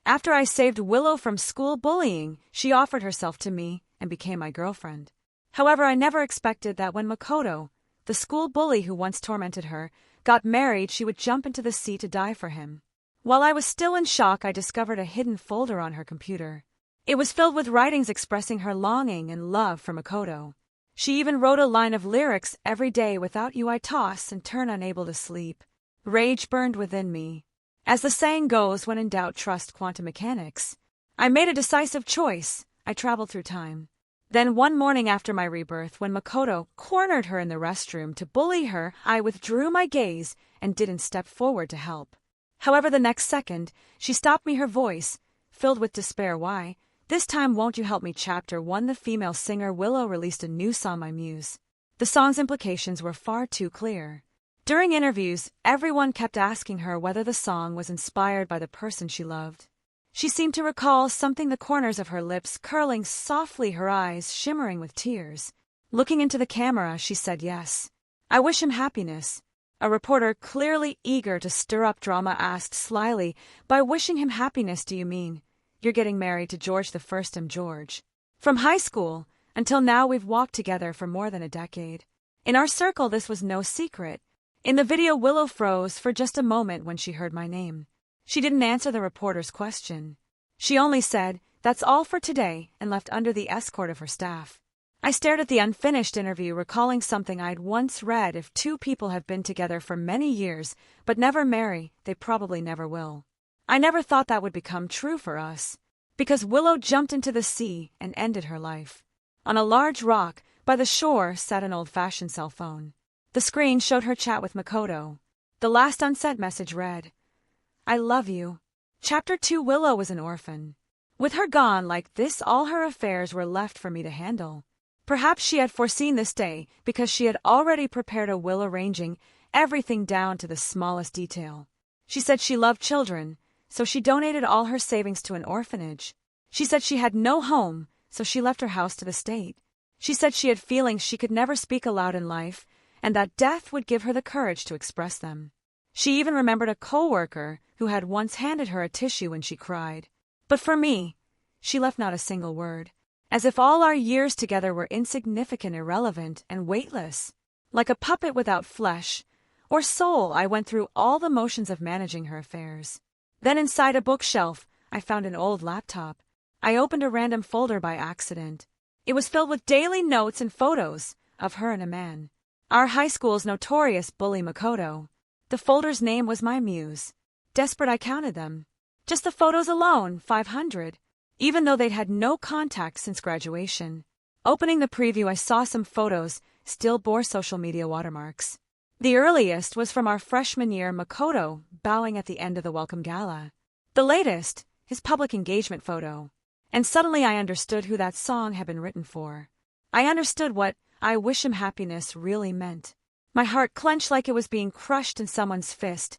After I saved Willow from school bullying, she offered herself to me and became my girlfriend. However, I never expected that when Makoto, the school bully who once tormented her, got married, she would jump into the sea to die for him. While I was still in shock, I discovered a hidden folder on her computer. It was filled with writings expressing her longing and love for Makoto. She even wrote a line of lyrics: "Every day without you I toss and turn unable to sleep." Rage burned within me. As the saying goes, when in doubt, trust quantum mechanics. I made a decisive choice. I traveled through time. Then one morning after my rebirth, when Makoto cornered her in the restroom to bully her, I withdrew my gaze and didn't step forward to help. However, the next second, she stopped me, her voice filled with despair. "Why? This time won't you help me?" Chapter 1. The female singer Willow released a new song, My Muse. The song's implications were far too clear. During interviews, everyone kept asking her whether the song was inspired by the person she loved. She seemed to recall something, the corners of her lips curling softly, her eyes shimmering with tears. Looking into the camera, she said, "Yes, I wish him happiness." A reporter, clearly eager to stir up drama, asked slyly, "By wishing him happiness, do you mean you're getting married to George the First?" George. From high school until now, we've walked together for more than a decade. In our circle, this was no secret. In the video, Willow froze for just a moment when she heard my name. She didn't answer the reporter's question. She only said, "That's all for today," and left under the escort of her staff. I stared at the unfinished interview, recalling something I'd once read: if two people have been together for many years but never marry, they probably never will. I never thought that would become true for us, because Willow jumped into the sea and ended her life. On a large rock by the shore sat an old-fashioned cell phone. The screen showed her chat with Makoto. The last unsent message read, "I love you." Chapter 2. Willow was an orphan. With her gone like this, all her affairs were left for me to handle. Perhaps she had foreseen this day, because she had already prepared a will arranging everything down to the smallest detail. She said she loved children, so she donated all her savings to an orphanage. She said she had no home, so she left her house to the state. She said she had feelings she could never speak aloud in life, and that death would give her the courage to express them. She even remembered a co-worker who had once handed her a tissue when she cried. But for me, she left not a single word, as if all our years together were insignificant, irrelevant, and weightless. Like a puppet without flesh or soul, I went through all the motions of managing her affairs. Then inside a bookshelf, I found an old laptop. I opened a random folder by accident. It was filled with daily notes and photos of her and a man, our high school's notorious bully Makoto. The folder's name was My Muse. Desperate, I counted them. Just the photos alone, 500, even though they'd had no contact since graduation. Opening the preview, I saw some photos still bore social media watermarks. The earliest was from our freshman year, Makoto bowing at the end of the welcome gala. The latest, his public engagement photo. And suddenly I understood who that song had been written for. I understood what "I wish him happiness" really meant. My heart clenched like it was being crushed in someone's fist,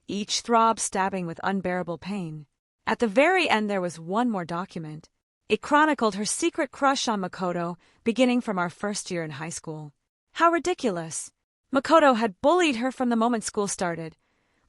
each throb stabbing with unbearable pain. At the very end, there was one more document. It chronicled her secret crush on Makoto, beginning from our first year in high school. How ridiculous! Makoto had bullied her from the moment school started,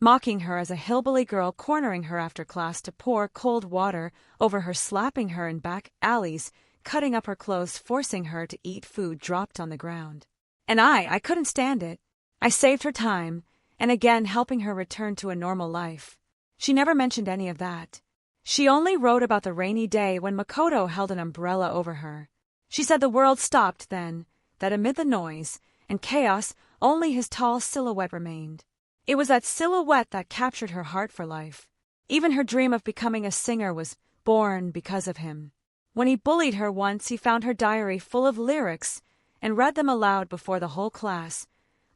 mocking her as a hillbilly girl, cornering her after class to pour cold water over her, slapping her in back alleys, cutting up her clothes, forcing her to eat food dropped on the ground. And I couldn't stand it. I saved her time, and again helping her return to a normal life. She never mentioned any of that. She only wrote about the rainy day when Makoto held an umbrella over her. She said the world stopped then, that amid the noise and chaos, only his tall silhouette remained. It was that silhouette that captured her heart for life. Even her dream of becoming a singer was born because of him. When he bullied her once, he found her diary full of lyrics and read them aloud before the whole class,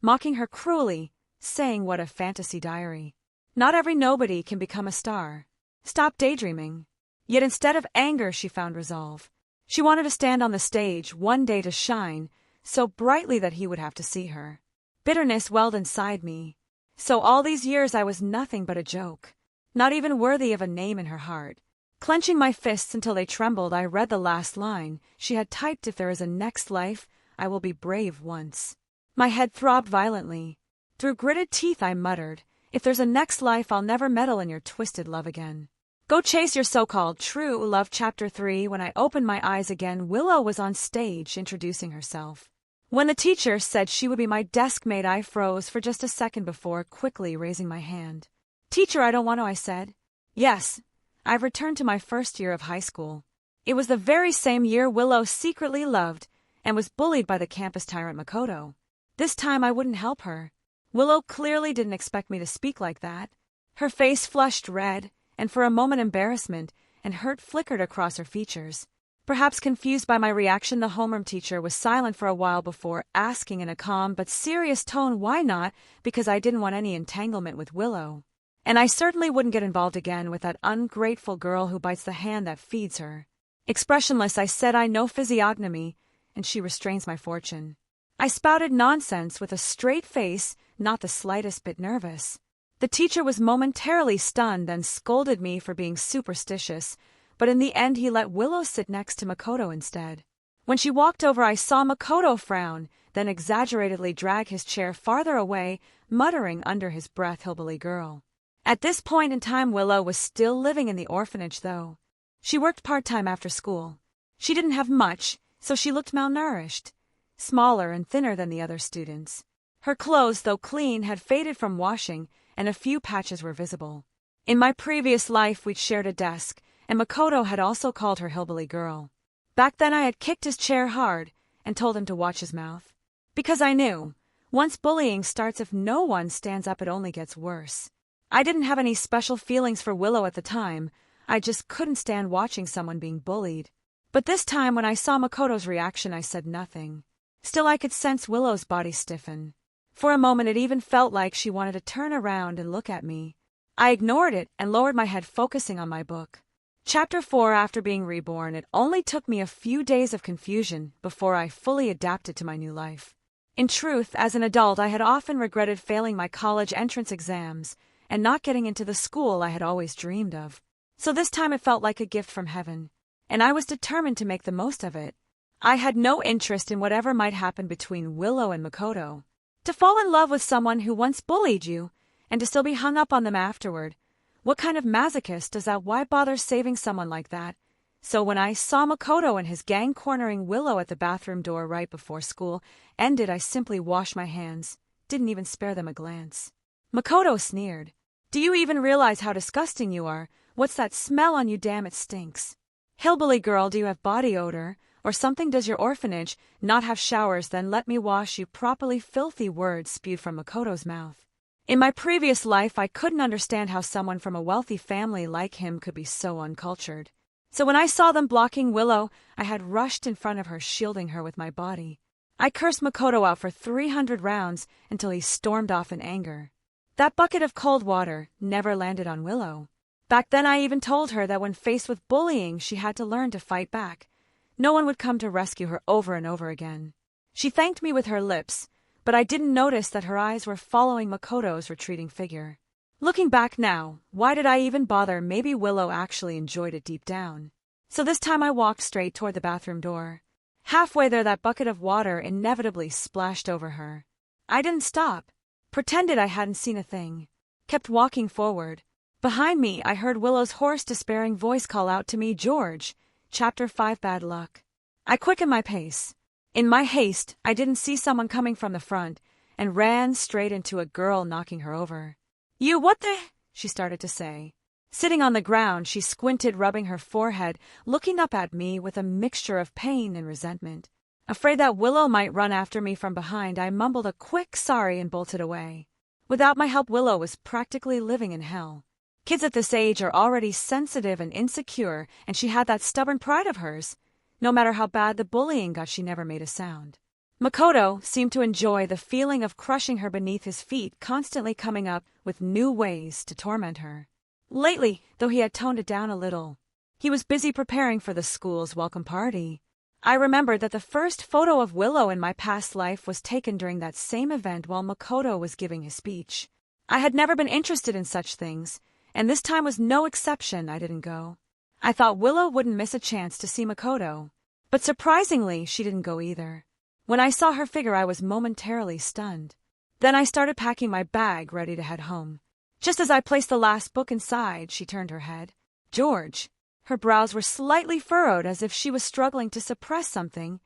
mocking her cruelly, saying, "What a fantasy diary. Not every nobody can become a star. Stop daydreaming." Yet instead of anger, she found resolve. She wanted to stand on the stage one day, to shine so brightly that he would have to see her. Bitterness welled inside me. So all these years I was nothing but a joke, not even worthy of a name in her heart. Clenching my fists until they trembled, I read the last line she had typed: "If there is a next life, I will be brave once." My head throbbed violently. Through gritted teeth I muttered, "If there's a next life, I'll never meddle in your twisted love again." Go chase your so-called true love. Chapter 3. When I opened my eyes again, Willow was on stage introducing herself. When the teacher said she would be my desk mate, I froze for just a second before quickly raising my hand. Teacher, I don't want to, I said. Yes, I've returned to my first year of high school. It was the very same year Willow secretly loved and was bullied by the campus tyrant Makoto. This time I wouldn't help her. Willow clearly didn't expect me to speak like that. Her face flushed red, and for a moment embarrassment and hurt flickered across her features. Perhaps confused by my reaction, the homeroom teacher was silent for a while before asking in a calm but serious tone, why not, because I didn't want any entanglement with Willow. And I certainly wouldn't get involved again with that ungrateful girl who bites the hand that feeds her. Expressionless, I said, I know physiognomy, and she restrains my fortune. I spouted nonsense with a straight face, not the slightest bit nervous. The teacher was momentarily stunned and scolded me for being superstitious, but in the end he let Willow sit next to Makoto instead. When she walked over, I saw Makoto frown, then exaggeratedly drag his chair farther away, muttering under his breath, "Hillbilly girl." At this point in time, Willow was still living in the orphanage, though. She worked part-time after school. She didn't have much, so she looked malnourished, smaller and thinner than the other students. Her clothes, though clean, had faded from washing, and a few patches were visible. In my previous life, we'd shared a desk, and Makoto had also called her hillbilly girl. Back then I had kicked his chair hard and told him to watch his mouth. Because I knew, once bullying starts, if no one stands up, it only gets worse. I didn't have any special feelings for Willow at the time. I just couldn't stand watching someone being bullied. But this time, when I saw Makoto's reaction, I said nothing. Still, I could sense Willow's body stiffen. For a moment, it even felt like she wanted to turn around and look at me. I ignored it and lowered my head, focusing on my book. Chapter 4. After being reborn, it only took me a few days of confusion before I fully adapted to my new life. In truth, as an adult, I had often regretted failing my college entrance exams and not getting into the school I had always dreamed of. So this time it felt like a gift from heaven, and I was determined to make the most of it. I had no interest in whatever might happen between Willow and Makoto. To fall in love with someone who once bullied you, and to still be hung up on them afterward. What kind of masochist does that? Why bother saving someone like that? So when I saw Makoto and his gang cornering Willow at the bathroom door right before school ended, I simply washed my hands, didn't even spare them a glance. Makoto sneered. Do you even realize how disgusting you are? What's that smell on you? Damn, it stinks. Hillbilly girl, do you have body odor? Or something? Does your orphanage not have showers? Then let me wash you properly. Filthy words spewed from Makoto's mouth. In my previous life, I couldn't understand how someone from a wealthy family like him could be so uncultured. So when I saw them blocking Willow, I had rushed in front of her, shielding her with my body. I cursed Makoto out for 300 rounds until he stormed off in anger. That bucket of cold water never landed on Willow. Back then I even told her that when faced with bullying, she had to learn to fight back. No one would come to rescue her over and over again. She thanked me with her lips, but I didn't notice that her eyes were following Makoto's retreating figure. Looking back now, why did I even bother? Maybe Willow actually enjoyed it deep down. So this time I walked straight toward the bathroom door. Halfway there, that bucket of water inevitably splashed over her. I didn't stop. Pretended I hadn't seen a thing. Kept walking forward. Behind me, I heard Willow's hoarse, despairing voice call out to me, "George." Chapter 5. Bad luck. I quickened my pace. In my haste, I didn't see someone coming from the front and ran straight into a girl, knocking her over. "You, what the?" she started to say. Sitting on the ground, she squinted, rubbing her forehead, looking up at me with a mixture of pain and resentment. Afraid that Willow might run after me from behind, I mumbled a quick sorry and bolted away. Without my help, Willow was practically living in hell. Kids at this age are already sensitive and insecure, and she had that stubborn pride of hers. No matter how bad the bullying got, she never made a sound. Makoto seemed to enjoy the feeling of crushing her beneath his feet, constantly coming up with new ways to torment her. Lately, though he had toned it down a little, he was busy preparing for the school's welcome party. I remembered that the first photo of Willow in my past life was taken during that same event while Makoto was giving his speech. I had never been interested in such things, and this time was no exception. I didn't go. I thought Willow wouldn't miss a chance to see Makoto, but surprisingly, she didn't go either. When I saw her figure, I was momentarily stunned. Then I started packing my bag, ready to head home. Just as I placed the last book inside, she turned her head. George. Her brows were slightly furrowed as if she was struggling to suppress something,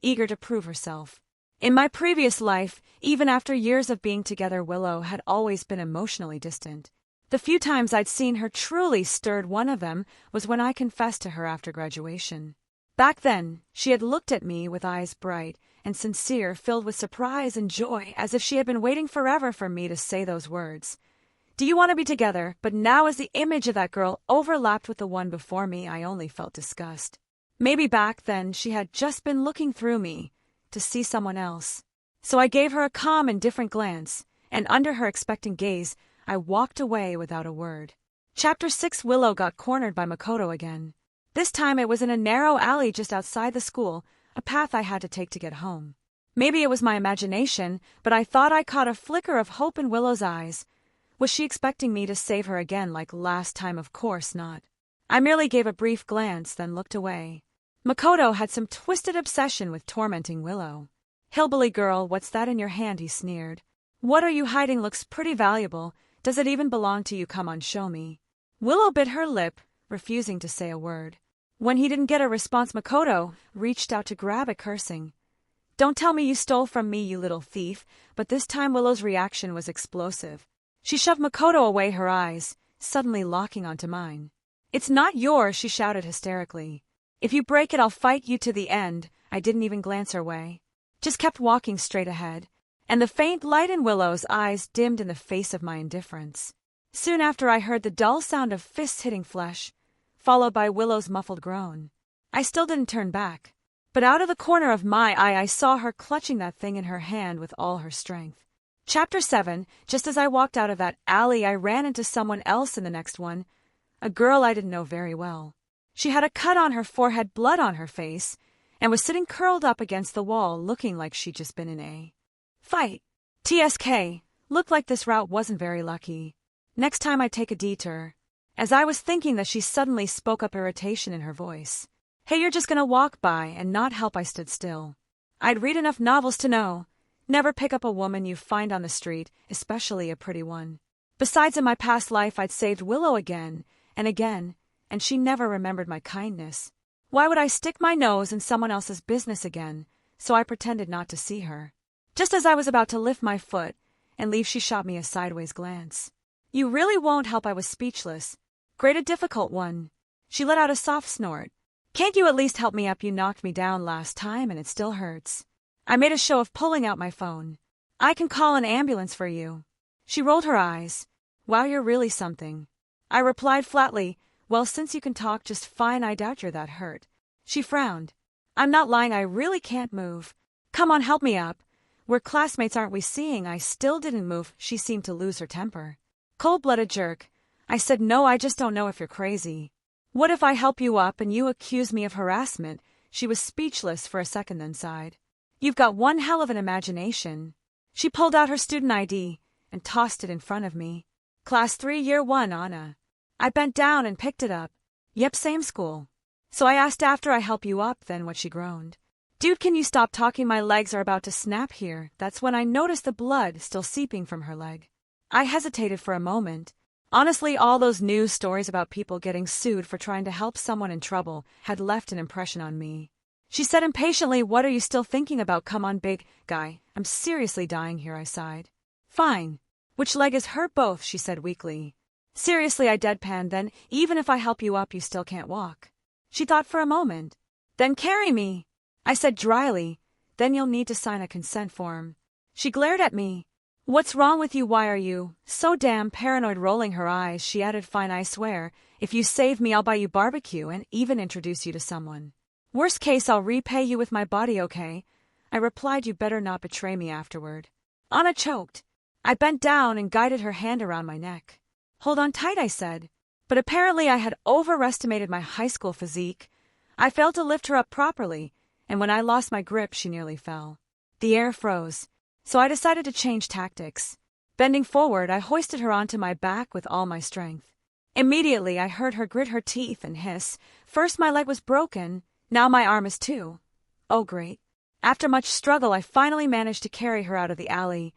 eager to prove herself. In my previous life, even after years of being together, Willow had always been emotionally distant. The few times I'd seen her truly stirred, one of them was when I confessed to her after graduation. Back then, she had looked at me with eyes bright and sincere, filled with surprise and joy, as if she had been waiting forever for me to say those words. Do you want to be together? But now as the image of that girl overlapped with the one before me, I only felt disgust. Maybe back then she had just been looking through me to see someone else. So I gave her a calm, indifferent glance, and under her expectant gaze, I walked away without a word. Chapter 6. Willow got cornered by Makoto again. This time it was in a narrow alley just outside the school, a path I had to take to get home. Maybe it was my imagination, but I thought I caught a flicker of hope in Willow's eyes. Was she expecting me to save her again like last time? Of course not. I merely gave a brief glance, then looked away. Makoto had some twisted obsession with tormenting Willow. Hillbilly girl, what's that in your hand? He sneered. What are you hiding? Looks pretty valuable. Does it even belong to you? Come on, show me. Willow bit her lip, refusing to say a word. When he didn't get a response, Makoto reached out to grab it, cursing. Don't tell me you stole from me, you little thief. But this time Willow's reaction was explosive. She shoved Makoto away, her eyes suddenly locking onto mine. It's not yours, she shouted hysterically. If you break it, I'll fight you to the end. I didn't even glance her way. Just kept walking straight ahead, and the faint light in Willow's eyes dimmed in the face of my indifference. Soon after, I heard the dull sound of fists hitting flesh, followed by Willow's muffled groan. I still didn't turn back, but out of the corner of my eye I saw her clutching that thing in her hand with all her strength. Chapter 7. Just as I walked out of that alley, I ran into someone else in the next one, a girl I didn't know very well. She had a cut on her forehead, blood on her face, and was sitting curled up against the wall, looking like she'd just been in a fight. TSK. Looked like this route wasn't very lucky. Next time I'd take a detour. As I was thinking that, she suddenly spoke up, irritation in her voice. Hey, you're just gonna walk by and not help? I stood still. I'd read enough novels to know. Never pick up a woman you find on the street, especially a pretty one. Besides, in my past life I'd saved Willow again, and she never remembered my kindness. Why would I stick my nose in someone else's business again? So I pretended not to see her. Just as I was about to lift my foot and leave, she shot me a sideways glance. You really won't help. I was speechless. Great a difficult one. She let out a soft snort. Can't you at least help me up? You knocked me down last time and it still hurts. I made a show of pulling out my phone. I can call an ambulance for you. She rolled her eyes. Wow, you're really something. I replied flatly, well, since you can talk just fine, I doubt you're that hurt. She frowned. I'm not lying, I really can't move. Come on, help me up. We're classmates, aren't we? Seeing I still didn't move, she seemed to lose her temper. Cold-blooded jerk. I said, no, I just don't know if you're crazy. What if I help you up and you accuse me of harassment? She was speechless for a second, then sighed. You've got one hell of an imagination. She pulled out her student ID and tossed it in front of me. Class 3, Year 1, Anna. I bent down and picked it up. Yep, same school. So I asked, after I help you up, then what? She groaned. Dude, can you stop talking? My legs are about to snap here. That's when I noticed the blood still seeping from her leg. I hesitated for a moment. Honestly, all those news stories about people getting sued for trying to help someone in trouble had left an impression on me. She said impatiently, what are you still thinking about? Come on, big guy. I'm seriously dying here, I sighed. Fine. Which leg is hurt? Both, she said weakly. Seriously, I deadpanned. Then, even if I help you up, you still can't walk. She thought for a moment. Then carry me, I said dryly. Then you'll need to sign a consent form. She glared at me. What's wrong with you? Why are you so damn paranoid? Rolling her eyes, she added, fine, I swear. If you save me, I'll buy you barbecue and even introduce you to someone. Worst case, I'll repay you with my body, okay? I replied, you better not betray me afterward. Anna choked. I bent down and guided her hand around my neck. Hold on tight, I said. But apparently I had overestimated my high school physique. I failed to lift her up properly, and when I lost my grip, she nearly fell. The air froze, so I decided to change tactics. Bending forward, I hoisted her onto my back with all my strength. Immediately, I heard her grit her teeth and hiss. First my leg was broken, now my arm is too. Oh, great. After much struggle, I finally managed to carry her out of the alley,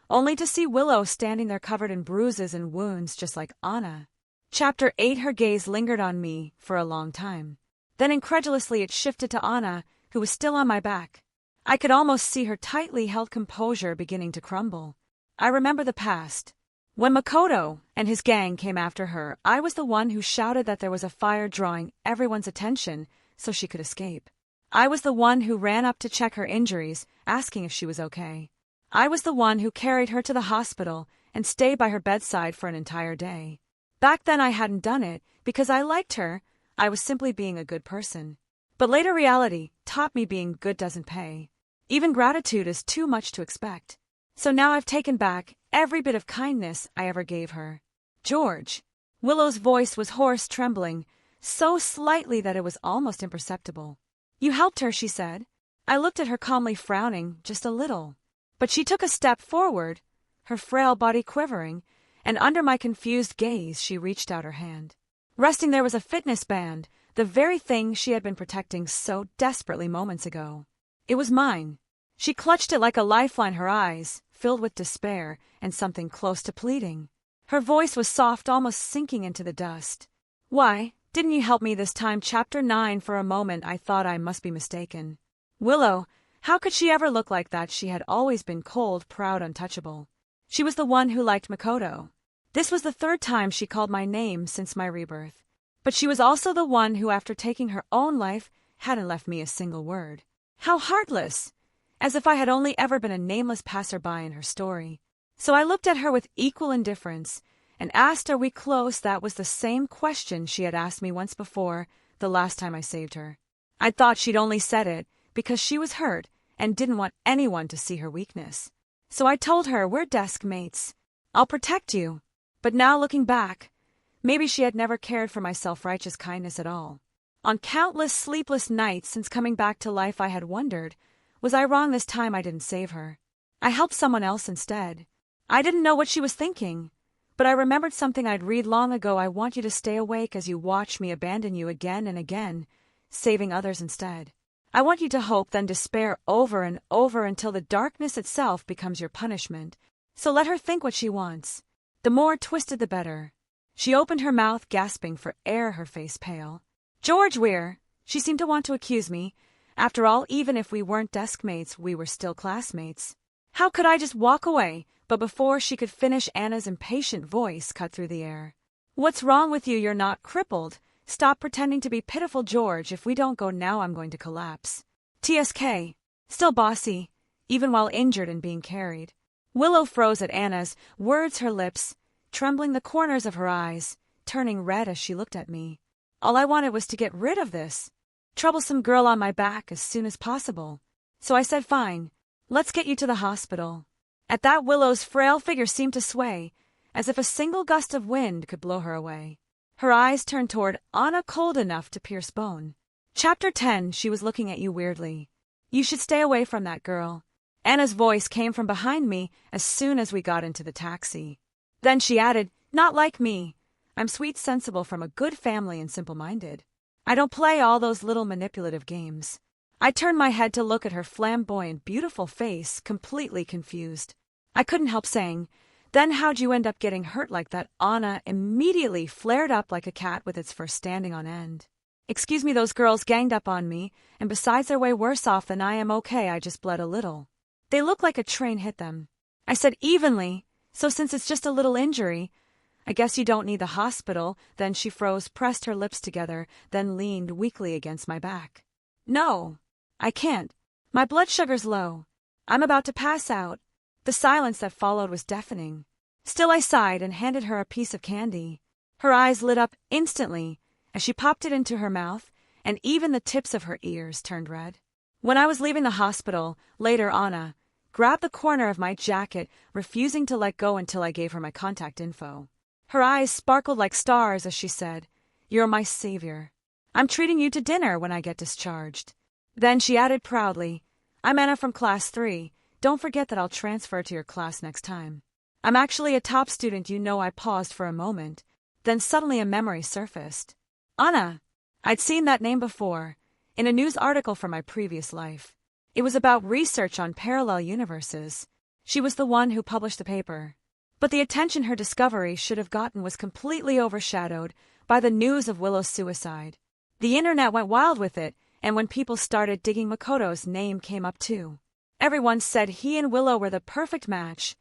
only to see Willow standing there covered in bruises and wounds just like Anna. Chapter 8. Her gaze lingered on me for a long time. Then incredulously it shifted to Anna, who was still on my back. I could almost see her tightly held composure beginning to crumble. I remember the past. When Makoto and his gang came after her, I was the one who shouted that there was a fire drawing everyone's attention so she could escape. I was the one who ran up to check her injuries, asking if she was okay. I was the one who carried her to the hospital and stayed by her bedside for an entire day. Back then I hadn't done it because I liked her. I was simply being a good person. But later reality taught me being good doesn't pay. Even gratitude is too much to expect. So now I've taken back every bit of kindness I ever gave her. George. Willow's voice was hoarse, trembling, so slightly that it was almost imperceptible. You helped her, she said. I looked at her calmly, frowning just a little. But she took a step forward, her frail body quivering, and under my confused gaze she reached out her hand. Resting there was a fitness band, the very thing she had been protecting so desperately moments ago. It was mine. She clutched it like a lifeline, her eyes filled with despair and something close to pleading. Her voice was soft, almost sinking into the dust. Why didn't you help me this time? Chapter 9. For a moment I thought I must be mistaken. Willow, how could she ever look like that? She had always been cold, proud, untouchable. She was the one who liked Makoto. This was the third time she called my name since my rebirth. But she was also the one who, after taking her own life, hadn't left me a single word. How heartless! As if I had only ever been a nameless passerby in her story. So I looked at her with equal indifference and asked, are we close? That was the same question she had asked me once before, the last time I saved her. I thought she'd only said it because she was hurt and didn't want anyone to see her weakness. So I told her, we're desk mates. I'll protect you. But now looking back, maybe she had never cared for my self-righteous kindness at all. On countless sleepless nights since coming back to life I had wondered, was I wrong this time I didn't save her? I helped someone else instead. I didn't know what she was thinking, but I remembered something I'd read long ago. I want you to stay awake as you watch me abandon you again and again, saving others instead. I want you to hope, then despair over and over until the darkness itself becomes your punishment. So let her think what she wants. The more twisted the better. She opened her mouth, gasping for air, her face pale. George, she seemed to want to accuse me. After all, even if we weren't desk mates, we were still classmates. How could I just walk away? But before she could finish, Anna's impatient voice cut through the air. What's wrong with you? You're not crippled. Stop pretending to be pitiful, George. If we don't go now, I'm going to collapse. TSK. Still bossy, even while injured and being carried. Willow froze at Anna's words, her lips trembling, the corners of her eyes turning red as she looked at me. All I wanted was to get rid of this troublesome girl on my back as soon as possible. So I said, fine, let's get you to the hospital. At that, Willow's frail figure seemed to sway, as if a single gust of wind could blow her away. Her eyes turned toward Anna, cold enough to pierce bone. Chapter 10. She was looking at you weirdly. You should stay away from that girl. Anna's voice came from behind me as soon as we got into the taxi. Then she added, not like me. I'm sweet, sensible, from a good family and simple-minded. I don't play all those little manipulative games. I turned my head to look at her flamboyant, beautiful face, completely confused. I couldn't help saying, then how'd you end up getting hurt like that? Anna immediately flared up like a cat with its fur standing on end. Excuse me, those girls ganged up on me, and besides they're way worse off than I am. Okay, I just bled a little. They look like a train hit them. I said evenly, so since it's just a little injury, I guess you don't need the hospital. Then she froze, pressed her lips together, then leaned weakly against my back. No, I can't. My blood sugar's low. I'm about to pass out. The silence that followed was deafening. Still I sighed and handed her a piece of candy. Her eyes lit up instantly as she popped it into her mouth, and even the tips of her ears turned red. When I was leaving the hospital, later, Anna grabbed the corner of my jacket, refusing to let go until I gave her my contact info. Her eyes sparkled like stars as she said, "You're my savior. I'm treating you to dinner when I get discharged." Then she added proudly, "I'm Anna from class 3. Don't forget that I'll transfer to your class next time. I'm actually a top student, you know." I paused for a moment. Then suddenly a memory surfaced. Anna. I'd seen that name before, in a news article from my previous life. It was about research on parallel universes. She was the one who published the paper. But the attention her discovery should have gotten was completely overshadowed by the news of Willow's suicide. The internet went wild with it, and when people started digging, Makoto's name came up too. Everyone said he and Willow were the perfect match,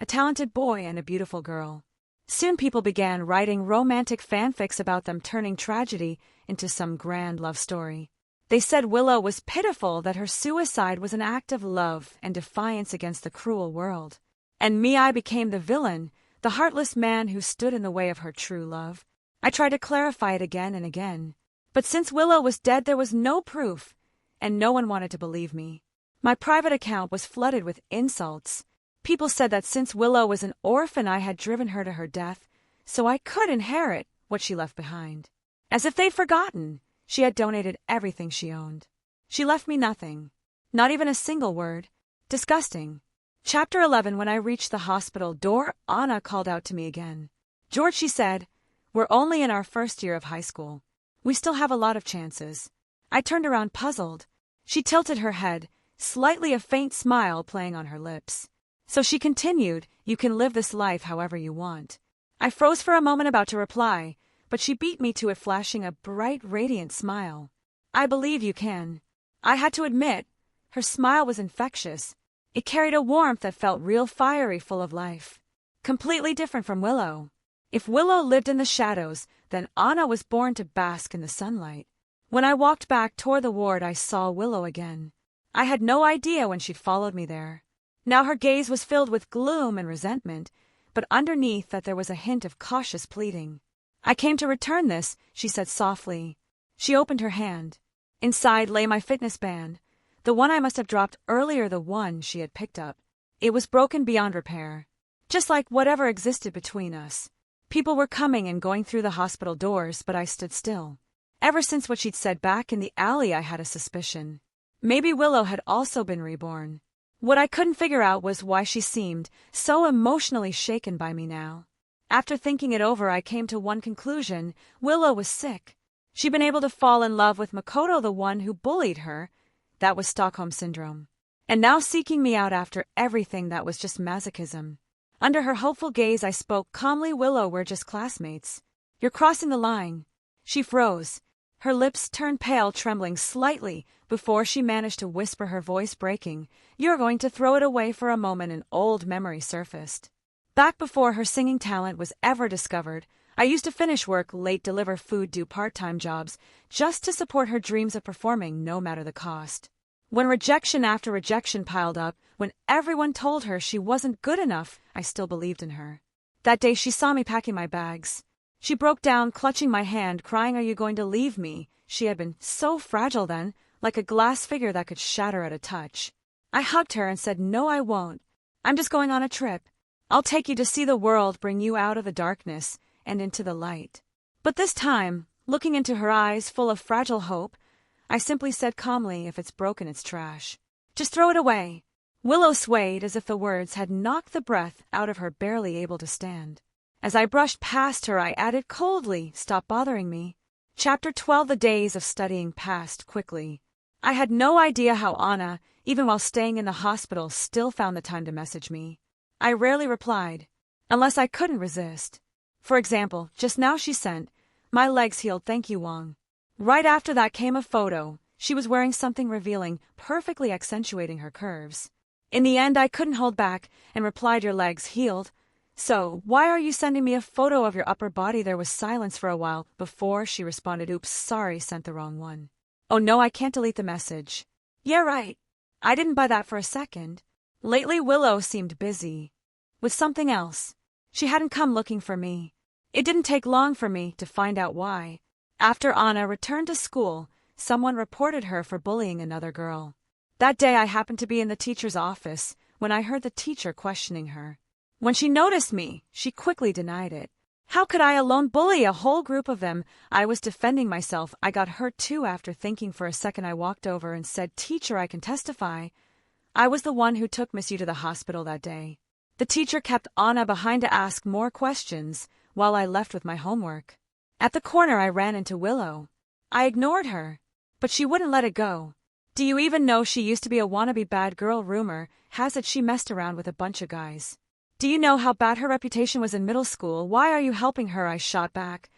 a talented boy and a beautiful girl. Soon people began writing romantic fanfics about them, turning tragedy into some grand love story. They said Willow was pitiful, that her suicide was an act of love and defiance against the cruel world. And me, I became the villain, the heartless man who stood in the way of her true love. I tried to clarify it again and again. But since Willow was dead, there was no proof, and no one wanted to believe me. My private account was flooded with insults. People said that since Willow was an orphan, I had driven her to her death, so I could inherit what she left behind. As if they'd forgotten, she had donated everything she owned. She left me nothing, not even a single word. Disgusting. Chapter 11. When I reached the hospital door, Anna called out to me again. "George," she said, "we're only in our first year of high school. We still have a lot of chances." I turned around puzzled. She tilted her head, slightly a faint smile playing on her lips. So she continued, "You can live this life however you want." I froze for a moment, about to reply, but she beat me to it, flashing a bright, radiant smile. "I believe you can." I had to admit, her smile was infectious. It carried a warmth that felt real, fiery, full of life. Completely different from Willow. If Willow lived in the shadows, then Anna was born to bask in the sunlight. When I walked back toward the ward, I saw Willow again. I had no idea when she'd followed me there. Now her gaze was filled with gloom and resentment, but underneath that there was a hint of cautious pleading. "I came to return this," she said softly. She opened her hand. Inside lay my fitness band, the one I must have dropped earlier, the one she had picked up. It was broken beyond repair, just like whatever existed between us. People were coming and going through the hospital doors, but I stood still. Ever since what she'd said back in the alley, I had a suspicion. Maybe Willow had also been reborn. What I couldn't figure out was why she seemed so emotionally shaken by me now. After thinking it over, I came to one conclusion: Willow was sick. She'd been able to fall in love with Makoto, the one who bullied her. That was Stockholm Syndrome. And now seeking me out after everything, that was just masochism. Under her hopeful gaze, I spoke calmly. "Willow, we're just classmates. You're crossing the line." She froze. Her lips turned pale, trembling slightly before she managed to whisper, her voice breaking, "You're going to throw it away." For a moment, an old memory surfaced. Back before her singing talent was ever discovered, I used to finish work late, deliver food, do part-time jobs, just to support her dreams of performing, no matter the cost. When rejection after rejection piled up, when everyone told her she wasn't good enough, I still believed in her. That day she saw me packing my bags. She broke down, clutching my hand, crying, "Are you going to leave me?" She had been so fragile then, like a glass figure that could shatter at a touch. I hugged her and said, "No, I won't. I'm just going on a trip. I'll take you to see the world, bring you out of the darkness and into the light." But this time, looking into her eyes full of fragile hope, I simply said calmly, "If it's broken, it's trash. Just throw it away." Willow swayed as if the words had knocked the breath out of her, barely able to stand. As I brushed past her, I added coldly, "Stop bothering me." Chapter 12. The days of studying passed quickly. I had no idea how Anna, even while staying in the hospital, still found the time to message me. I rarely replied, unless I couldn't resist. For example, just now she sent, "My legs healed, thank you, Wong." Right after that came a photo. She was wearing something revealing, perfectly accentuating her curves. In the end, I couldn't hold back and replied, "Your legs healed. So, why are you sending me a photo of your upper body?" There was silence for a while before she responded, "Oops, sorry, sent the wrong one." "Oh no, I can't delete the message." "Yeah, right." I didn't buy that for a second. Lately, Willow seemed busy with something else. She hadn't come looking for me. It didn't take long for me to find out why. After Anna returned to school, someone reported her for bullying another girl. That day, I happened to be in the teacher's office when I heard the teacher questioning her. When she noticed me, she quickly denied it. How could I alone bully a whole group of them? I was defending myself. I got hurt too. After thinking for a second, I walked over and said, "Teacher, I can testify. I was the one who took Miss Yu to the hospital that day." The teacher kept Anna behind to ask more questions while I left with my homework. At the corner, I ran into Willow. I ignored her, but she wouldn't let it go. "Do you even know she used to be a wannabe bad girl? Rumor has it she messed around with a bunch of guys. Do you know how bad her reputation was in middle school? Why are you helping her? I shot back.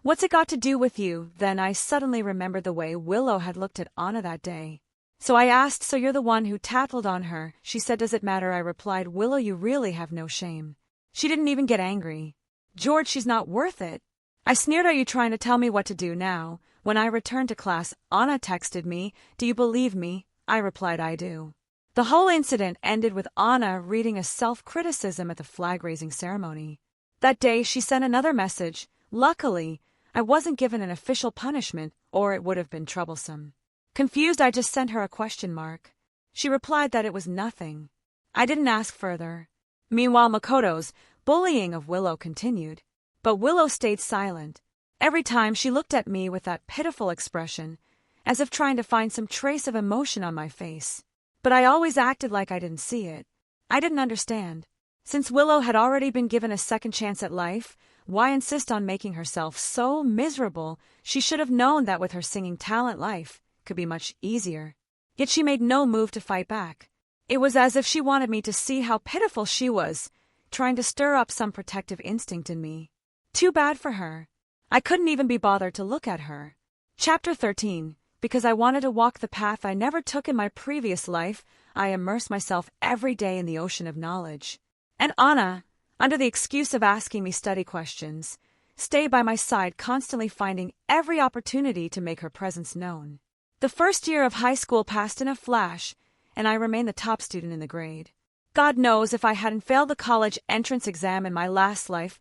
What's it got to do with you? Then I suddenly remembered the way Willow had looked at Anna that day. So I asked, so you're the one who tattled on her? She said, does it matter? I replied, Willow, you really have no shame. She didn't even get angry. George, she's not worth it. I sneered, are you trying to tell me what to do now? When I returned to class, Anna texted me, do you believe me? I replied, I do. The whole incident ended with Anna reading a self-criticism at the flag-raising ceremony. That day, she sent another message. Luckily, I wasn't given an official punishment, or it would have been troublesome. Confused, I just sent her a question mark. She replied that it was nothing. I didn't ask further. Meanwhile, Makoto's bullying of Willow continued. But Willow stayed silent. Every time she looked at me with that pitiful expression, as if trying to find some trace of emotion on my face. But I always acted like I didn't see it. I didn't understand. Since Willow had already been given a second chance at life, why insist on making herself so miserable? She should have known that with her singing talent, life could be much easier. Yet she made no move to fight back. It was as if she wanted me to see how pitiful she was, trying to stir up some protective instinct in me. Too bad for her. I couldn't even be bothered to look at her. Chapter 13. Because I wanted to walk the path I never took in my previous life, I immersed myself every day in the ocean of knowledge. And Anna, under the excuse of asking me study questions, stayed by my side, constantly finding every opportunity to make her presence known. The first year of high school passed in a flash, and I remained the top student in the grade. God knows if I hadn't failed the college entrance exam in my last life,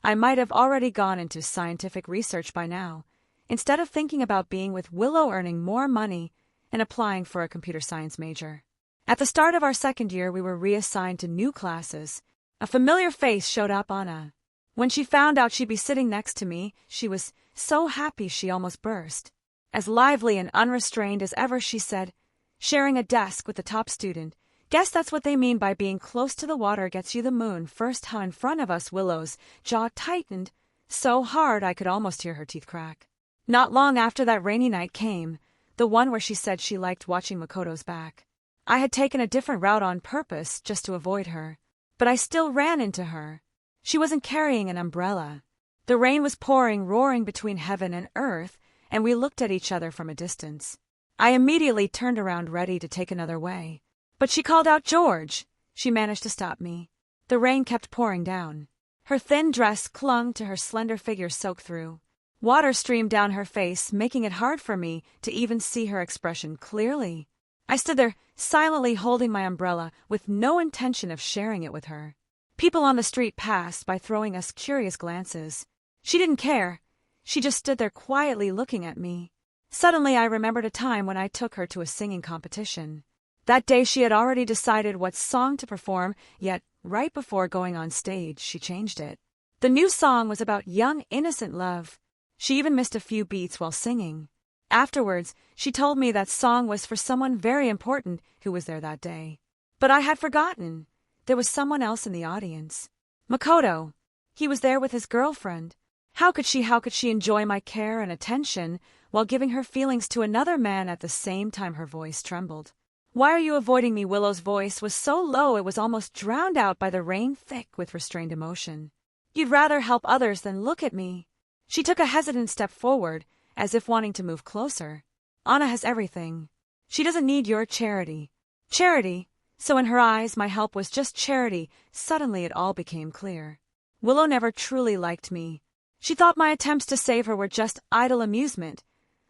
I might have already gone into scientific research by now, instead of thinking about being with Willow, earning more money, and applying for a computer science major. At the start of our second year, we were reassigned to new classes. A familiar face showed up, Anna. When she found out she'd be sitting next to me, she was so happy she almost burst. As lively and unrestrained as ever, she said, sharing a desk with the top student, guess that's what they mean by being close to the water gets you the moon. First, how in front of us, Willow's jaw tightened so hard I could almost hear her teeth crack. Not long after that rainy night came, the one where she said she liked watching Makoto's back. I had taken a different route on purpose just to avoid her, but I still ran into her. She wasn't carrying an umbrella. The rain was pouring, roaring between heaven and earth, and we looked at each other from a distance. I immediately turned around, ready to take another way. But she called out, George! She managed to stop me. The rain kept pouring down. Her thin dress clung to her slender figure, soaked through. Water streamed down her face, making it hard for me to even see her expression clearly. I stood there, silently holding my umbrella, with no intention of sharing it with her. People on the street passed by, throwing us curious glances. She didn't care. She just stood there quietly looking at me. Suddenly I remembered a time when I took her to a singing competition. That day she had already decided what song to perform, yet right before going on stage she changed it. The new song was about young, innocent love. She even missed a few beats while singing. Afterwards, she told me that song was for someone very important who was there that day. But I had forgotten. There was someone else in the audience. Makoto. He was there with his girlfriend. How could she enjoy my care and attention while giving her feelings to another man at the same time? Her voice trembled. Why are you avoiding me? Willow's voice was so low it was almost drowned out by the rain, thick with restrained emotion. You'd rather help others than look at me. She took a hesitant step forward, as if wanting to move closer. Anna has everything. She doesn't need your charity. Charity? So in her eyes, my help was just charity. Suddenly it all became clear. Willow never truly liked me. She thought my attempts to save her were just idle amusement,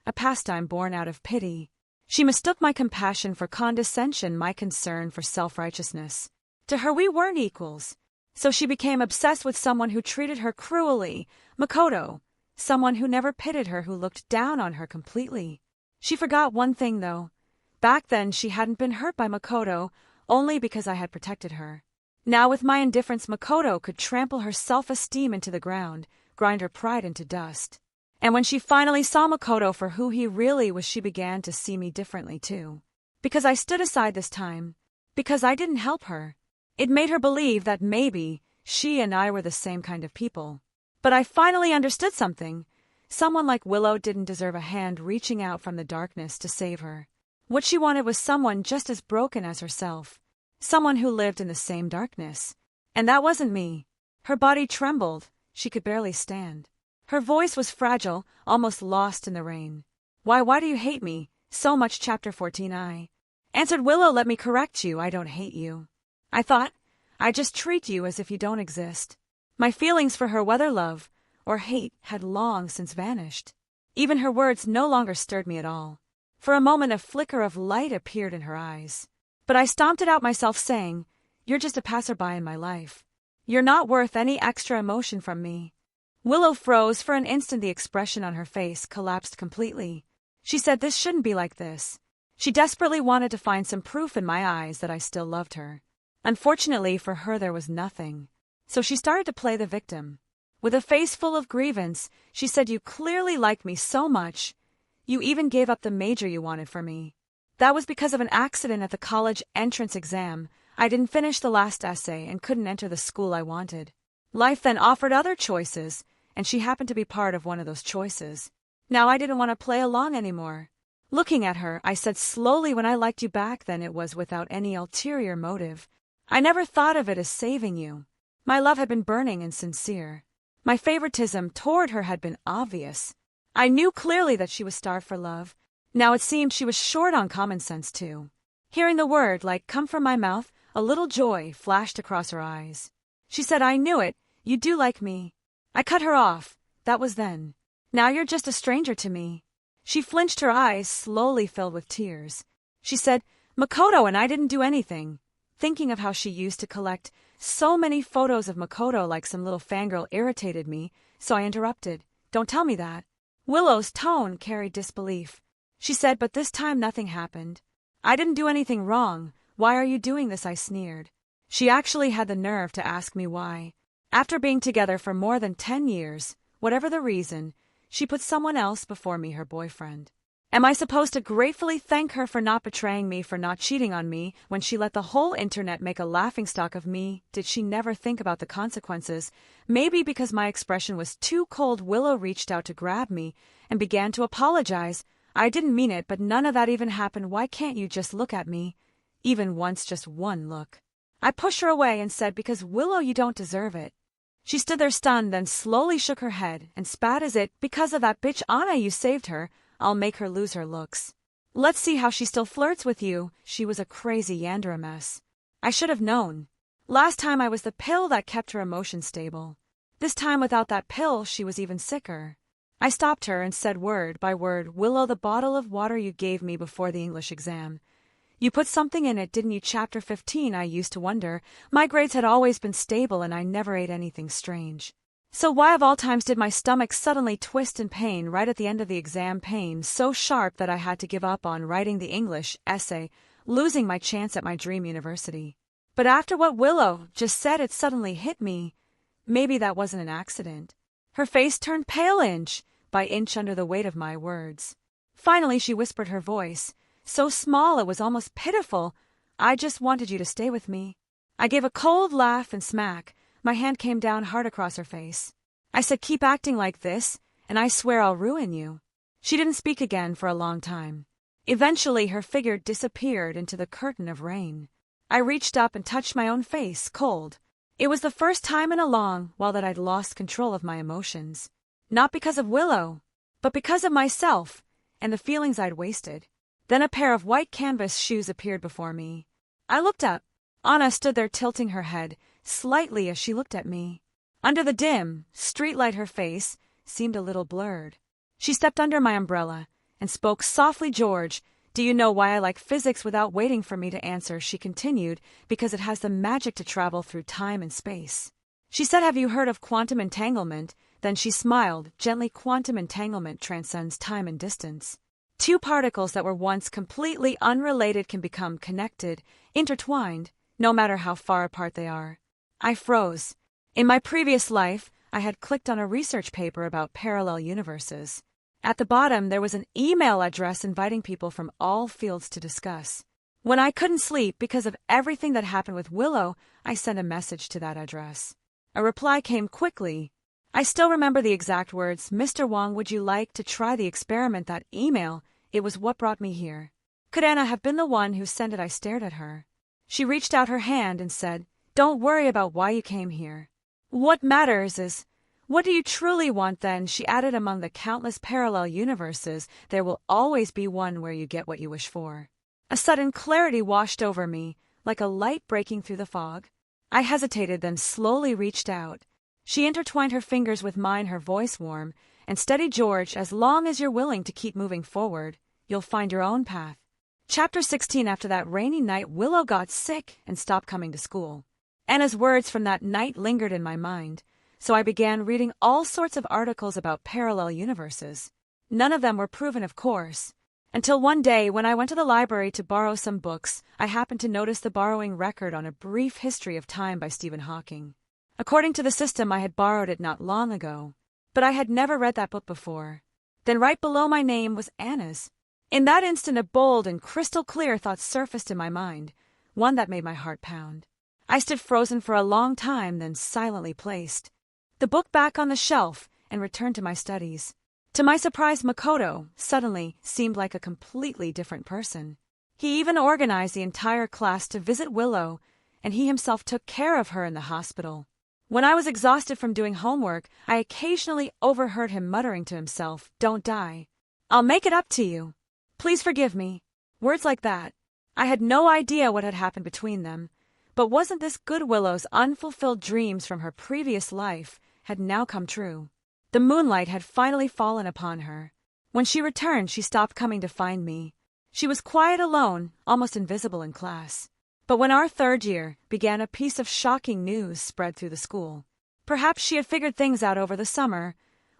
a pastime born out of pity. She mistook my compassion for condescension, my concern for self-righteousness. To her we weren't equals. So she became obsessed with someone who treated her cruelly, Makoto, someone who never pitied her, who looked down on her completely. She forgot one thing, though. Back then she hadn't been hurt by Makoto, only because I had protected her. Now with my indifference, Makoto could trample her self-esteem into the ground, grind her pride into dust. And when she finally saw Makoto for who he really was, she began to see me differently too. Because I stood aside this time. Because I didn't help her. It made her believe that maybe she and I were the same kind of people. But I finally understood something. Someone like Willow didn't deserve a hand reaching out from the darkness to save her. What she wanted was someone just as broken as herself. Someone who lived in the same darkness. And that wasn't me. Her body trembled. She could barely stand. Her voice was fragile, almost lost in the rain. Why do you hate me so much? Chapter 14. I answered, Willow, let me correct you. I don't hate you. I thought, I just treat you as if you don't exist. My feelings for her, whether love or hate, had long since vanished. Even her words no longer stirred me at all. For a moment a flicker of light appeared in her eyes. But I stomped it out myself, saying, You're just a passerby in my life. You're not worth any extra emotion from me. Willow froze. For an instant the expression on her face collapsed completely. She said this shouldn't be like this. She desperately wanted to find some proof in my eyes that I still loved her. Unfortunately for her there was nothing. So she started to play the victim. With a face full of grievance, she said, You clearly like me so much. You even gave up the major you wanted for me. That was because of an accident at the college entrance exam. I didn't finish the last essay and couldn't enter the school I wanted. Life then offered other choices, and she happened to be part of one of those choices. Now I didn't want to play along anymore. Looking at her, I said slowly, When I liked you back then, it was without any ulterior motive. I never thought of it as saving you. My love had been burning and sincere. My favoritism toward her had been obvious. I knew clearly that she was starved for love. Now it seemed she was short on common sense too. Hearing the word like come from my mouth, a little joy flashed across her eyes. She said, I knew it. You do like me. I cut her off. That was then. Now you're just a stranger to me. She flinched, her eyes slowly filled with tears. She said, Makoto and I didn't do anything. Thinking of how she used to collect so many photos of Makoto like some little fangirl irritated me, so I interrupted. Don't tell me that. Willow's tone carried disbelief. She said, But this time nothing happened. I didn't do anything wrong. Why are you doing this? I sneered. She actually had the nerve to ask me why. After being together for more than 10 years, whatever the reason, she put someone else before me, her boyfriend. Am I supposed to gratefully thank her for not betraying me, for not cheating on me, when she let the whole internet make a laughingstock of me? Did she never think about the consequences? Maybe because my expression was too cold, Willow reached out to grab me and began to apologize. I didn't mean it, but none of that even happened. Why can't you just look at me? Even once, just one look. I pushed her away and said, Because Willow, you don't deserve it. She stood there stunned, then slowly shook her head and spat. Is it because of that bitch Anna you saved her? I'll make her lose her looks. Let's see how she still flirts with you. She was a crazy Yandere mess. I should have known. Last time I was the pill that kept her emotions stable. This time without that pill she was even sicker. I stopped her and said word by word, Willow, the bottle of water you gave me before the English exam. You put something in it, didn't you? Chapter 15. I used to wonder. My grades had always been stable and I never ate anything strange. So why of all times did my stomach suddenly twist in pain right at the end of the exam, pain so sharp that I had to give up on writing the English essay, losing my chance at my dream university? But after what Willow just said, it suddenly hit me. Maybe that wasn't an accident. Her face turned pale inch by inch under the weight of my words. Finally she whispered, her voice so small it was almost pitiful, I just wanted you to stay with me. I gave a cold laugh and smack. My hand came down hard across her face. I said, Keep acting like this, and I swear I'll ruin you. She didn't speak again for a long time. Eventually her figure disappeared into the curtain of rain. I reached up and touched my own face, cold. It was the first time in a long while that I'd lost control of my emotions. Not because of Willow, but because of myself and the feelings I'd wasted. Then a pair of white canvas shoes appeared before me. I looked up. Anna stood there tilting her head slightly as she looked at me. Under the dim streetlight her face seemed a little blurred. She stepped under my umbrella and spoke softly. George, do you know why I like physics? Without waiting for me to answer, she continued, Because it has the magic to travel through time and space. She said, Have you heard of quantum entanglement? Then she smiled gently. Quantum entanglement transcends time and distance. Two particles that were once completely unrelated can become connected, intertwined, no matter how far apart they are. I froze. In my previous life, I had clicked on a research paper about parallel universes. At the bottom, there was an email address inviting people from all fields to discuss. When I couldn't sleep because of everything that happened with Willow, I sent a message to that address. A reply came quickly. I still remember the exact words, Mr. Wong, would you like to try the experiment? That email, it was what brought me here. Could Anna have been the one who sent it? I stared at her. She reached out her hand and said, Don't worry about why you came here. What matters is, what do you truly want then? She added, among the countless parallel universes, there will always be one where you get what you wish for. A sudden clarity washed over me, like a light breaking through the fog. I hesitated, then slowly reached out. She intertwined her fingers with mine, her voice warm and steady. George, as long as you're willing to keep moving forward, you'll find your own path. Chapter 16. After that rainy night, Willow got sick and stopped coming to school. Anna's words from that night lingered in my mind, so I began reading all sorts of articles about parallel universes. None of them were proven, of course, until one day when I went to the library to borrow some books, I happened to notice the borrowing record on A Brief History of Time by Stephen Hawking. According to the system, I had borrowed it not long ago, but I had never read that book before. Then right below my name was Anna's. In that instant, a bold and crystal clear thought surfaced in my mind, one that made my heart pound. I stood frozen for a long time, then silently placed the book back on the shelf and returned to my studies. To my surprise, Makoto suddenly seemed like a completely different person. He even organized the entire class to visit Willow, and he himself took care of her in the hospital. When I was exhausted from doing homework, I occasionally overheard him muttering to himself, "Don't die. I'll make it up to you. Please forgive me." Words like that. I had no idea what had happened between them, but wasn't this good Willow's unfulfilled dreams from her previous life had now come true? The moonlight had finally fallen upon her. When she returned, she stopped coming to find me. She was quiet, alone, almost invisible in class. But when our third year began, a piece of shocking news spread through the school. Perhaps she had figured things out over the summer.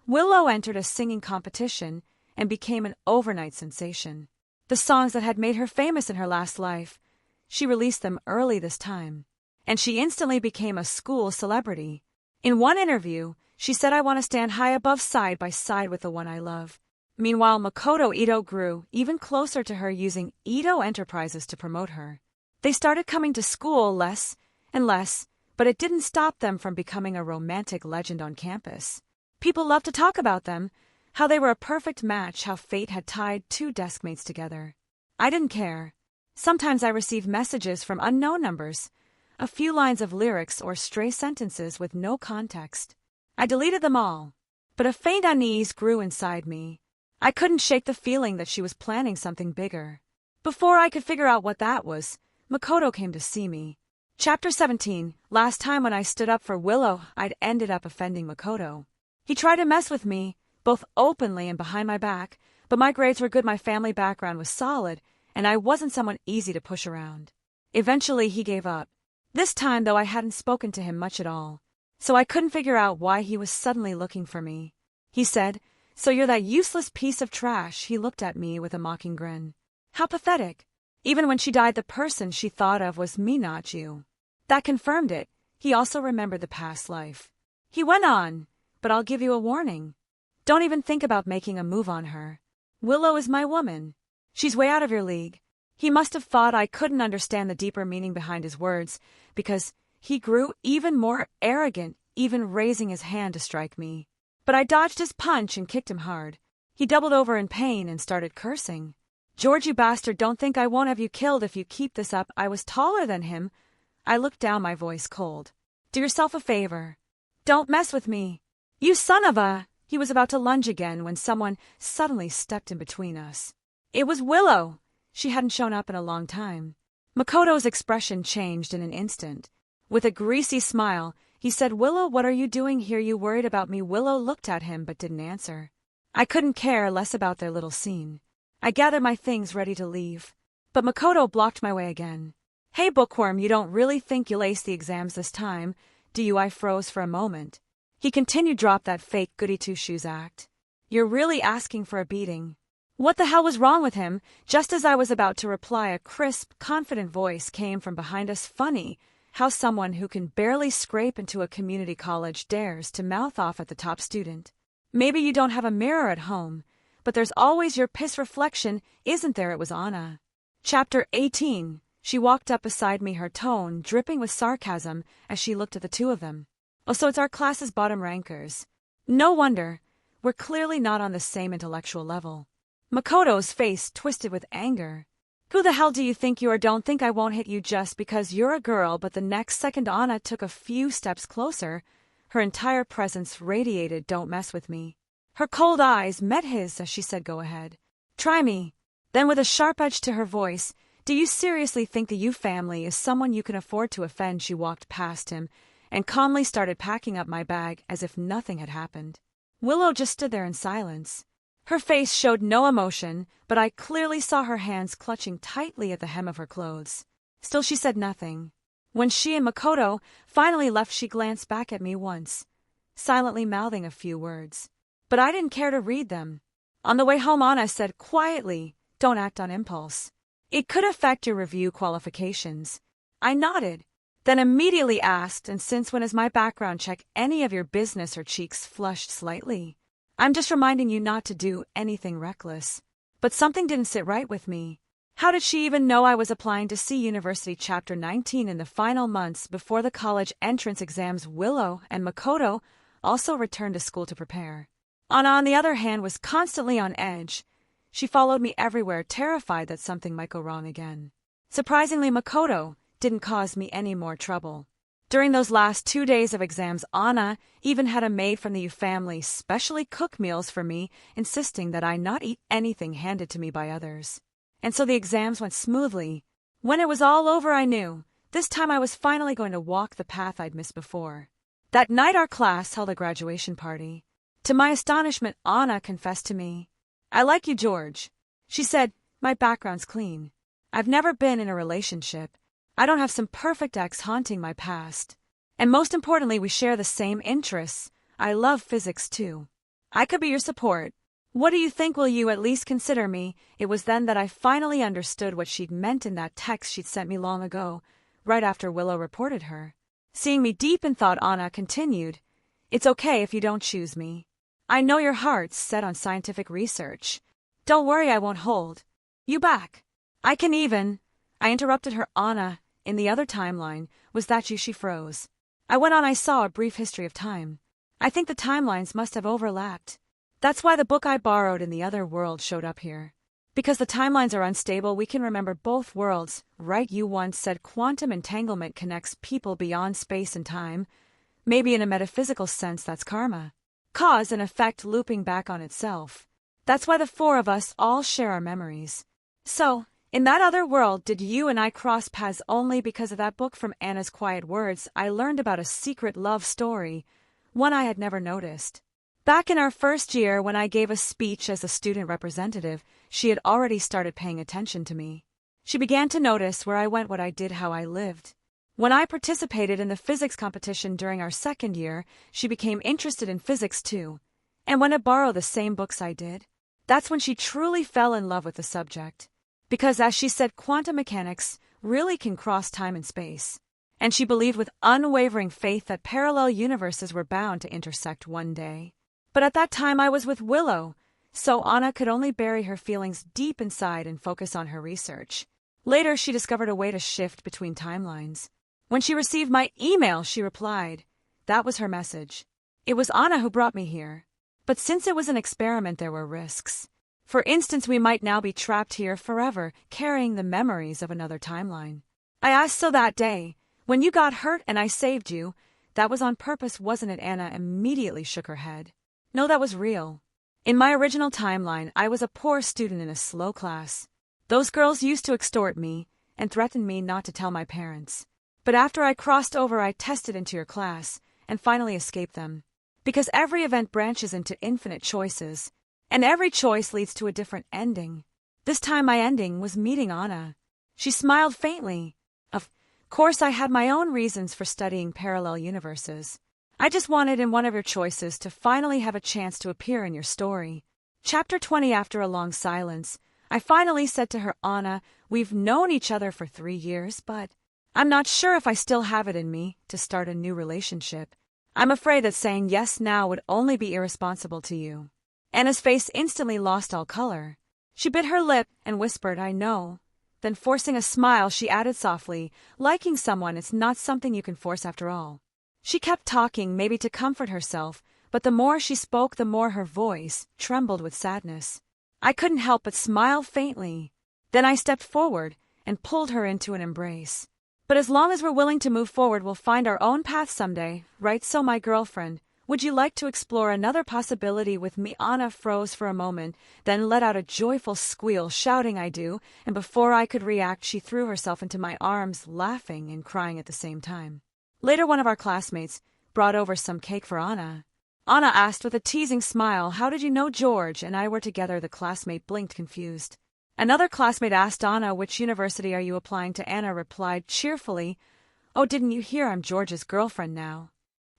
Willow entered a singing competition and became an overnight sensation. The songs that had made her famous in her last life, she released them early this time, and she instantly became a school celebrity. In one interview, she said, "I want to stand high above, side by side with the one I love." Meanwhile, Makoto Ito grew even closer to her, using Ito Enterprises to promote her. They started coming to school less and less, but it didn't stop them from becoming a romantic legend on campus. People loved to talk about them, how they were a perfect match, how fate had tied two deskmates together. I didn't care. Sometimes I received messages from unknown numbers, a few lines of lyrics or stray sentences with no context. I deleted them all, but a faint unease grew inside me. I couldn't shake the feeling that she was planning something bigger. Before I could figure out what that was, Makoto came to see me. Chapter 17. Last time when I stood up for Willow, I'd ended up offending Makoto. He tried to mess with me, both openly and behind my back, but my grades were good, my family background was solid, and I wasn't someone easy to push around. Eventually, he gave up. This time, though, I hadn't spoken to him much at all, so I couldn't figure out why he was suddenly looking for me. He said, "So you're that useless piece of trash." He looked at me with a mocking grin. How pathetic. Even when she died, the person she thought of was me, not you. That confirmed it. He also remembered the past life. He went on, "But I'll give you a warning. Don't even think about making a move on her. Willow is my woman. She's way out of your league." He must have thought I couldn't understand the deeper meaning behind his words, because he grew even more arrogant, even raising his hand to strike me. But I dodged his punch and kicked him hard. He doubled over in pain and started cursing. "George, you bastard, don't think I won't have you killed if you keep this up." I was taller than him. I looked down, my voice cold. "Do yourself a favor. Don't mess with me. You son of a—" He was about to lunge again when someone suddenly stepped in between us. It was Willow. She hadn't shown up in a long time. Makoto's expression changed in an instant. With a greasy smile, he said, "Willow, what are you doing here? You worried about me?" Willow looked at him but didn't answer. I couldn't care less about their little scene. I gathered my things ready to leave, but Makoto blocked my way again. "Hey, bookworm, you don't really think you'll ace the exams this time, do you?" I froze for a moment. He continued, "Drop that fake goody-two-shoes act. You're really asking for a beating." What the hell was wrong with him? Just as I was about to reply, a crisp, confident voice came from behind us. Funny how someone who can barely scrape into a community college dares to mouth off at the top student. "Maybe you don't have a mirror at home, but there's always your piss reflection, isn't there?" It was Anna. Chapter 18. She walked up beside me, her tone dripping with sarcasm as she looked at the two of them. "Oh, so it's our class's bottom rankers. No wonder. We're clearly not on the same intellectual level." Makoto's face twisted with anger. Who the hell do you think you are? Don't think I won't hit you just because you're a girl. But the next second Anna took a few steps closer. Her entire presence radiated, "Don't mess with me." Her cold eyes met his as she said, "Go ahead. Try me." Then with a sharp edge to her voice, "Do you seriously think the Yu family is someone you can afford to offend?" She walked past him and calmly started packing up my bag as if nothing had happened. Willow just stood there in silence. Her face showed no emotion, but I clearly saw her hands clutching tightly at the hem of her clothes. Still she said nothing. When she and Makoto finally left, she glanced back at me once, silently mouthing a few words. But I didn't care to read them. On the way home, Anna said quietly, "Don't act on impulse. It could affect your review qualifications." I nodded, then immediately asked, "And since when is my background check any of your business?" Her cheeks flushed slightly. "I'm just reminding you not to do anything reckless." But something didn't sit right with me. How did she even know I was applying to C University? Chapter 19. In the final months before the college entrance exams, Willow and Makoto also returned to school to prepare. Anna, on the other hand, was constantly on edge. She followed me everywhere, terrified that something might go wrong again. Surprisingly, Makoto didn't cause me any more trouble. During those last 2 days of exams, Anna even had a maid from the Yu family specially cook meals for me, insisting that I not eat anything handed to me by others. And so the exams went smoothly. When it was all over, I knew this time I was finally going to walk the path I'd missed before. That night, our class held a graduation party. To my astonishment, Anna confessed to me. "I like you, George." She said, "My background's clean. I've never been in a relationship. I don't have some perfect ex haunting my past. And most importantly, we share the same interests. I love physics too. I could be your support. What do you think? Will you at least consider me?" It was then that I finally understood what she'd meant in that text she'd sent me long ago, right after Willow reported her. Seeing me deep in thought, Anna continued, "It's okay if you don't choose me. I know your heart's set on scientific research. Don't worry, I won't hold you back. I can even—" I interrupted her. "Anna, in the other timeline, was that you?" She froze. I went on. "I saw a brief history of time. I think the timelines must have overlapped. That's why the book I borrowed in the other world showed up here. Because the timelines are unstable, we can remember both worlds, right?" You once said quantum entanglement connects people beyond space and time. Maybe in a metaphysical sense, that's karma. Cause and effect looping back on itself. That's why the four of us all share our memories. So, in that other world, did you and I cross paths only because of that book? From Anna's quiet words, I learned about a secret love story, one I had never noticed. Back in our first year, when I gave a speech as a student representative, she had already started paying attention to me. She began to notice where I went, what I did, how I lived. When I participated in the physics competition during our second year, she became interested in physics too. And when I borrowed the same books I did, that's when she truly fell in love with the subject. Because, as she said, quantum mechanics really can cross time and space. And she believed with unwavering faith that parallel universes were bound to intersect one day. But at that time I was with Willow, so Anna could only bury her feelings deep inside and focus on her research. Later, she discovered a way to shift between timelines. When she received my email, she replied. That was her message. It was Anna who brought me here. But since it was an experiment, there were risks. For instance, we might now be trapped here forever, carrying the memories of another timeline. I asked, "So that day, when you got hurt and I saved you, that was on purpose, wasn't it?" Anna immediately shook her head. "No, that was real. In my original timeline, I was a poor student in a slow class. Those girls used to extort me and threaten me not to tell my parents. But after I crossed over, I tested into your class and finally escaped them. Because every event branches into infinite choices, and every choice leads to a different ending. This time my ending was meeting Anna." She smiled faintly. "Of course, I had my own reasons for studying parallel universes. I just wanted in one of your choices to finally have a chance to appear in your story." Chapter 20. After a long silence, I finally said to her, "Anna, we've known each other for 3 years, but I'm not sure if I still have it in me to start a new relationship. I'm afraid that saying yes now would only be irresponsible to you." Anna's face instantly lost all color. She bit her lip and whispered, "I know." Then, forcing a smile, she added softly, "Liking someone is not something you can force after all." She kept talking, maybe to comfort herself, but the more she spoke, the more her voice trembled with sadness. I couldn't help but smile faintly. Then I stepped forward and pulled her into an embrace. But as long as we're willing to move forward, we'll find our own path someday, right? So my girlfriend, would you like to explore another possibility with me? Anna froze for a moment, then let out a joyful squeal, shouting I do, and before I could react she threw herself into my arms, laughing and crying at the same time. Later one of our classmates brought over some cake for Anna. Anna asked with a teasing smile, how did you know George and I were together? The classmate blinked confused. Another classmate asked Anna, which university are you applying to? Anna replied cheerfully, oh, didn't you hear I'm George's girlfriend now?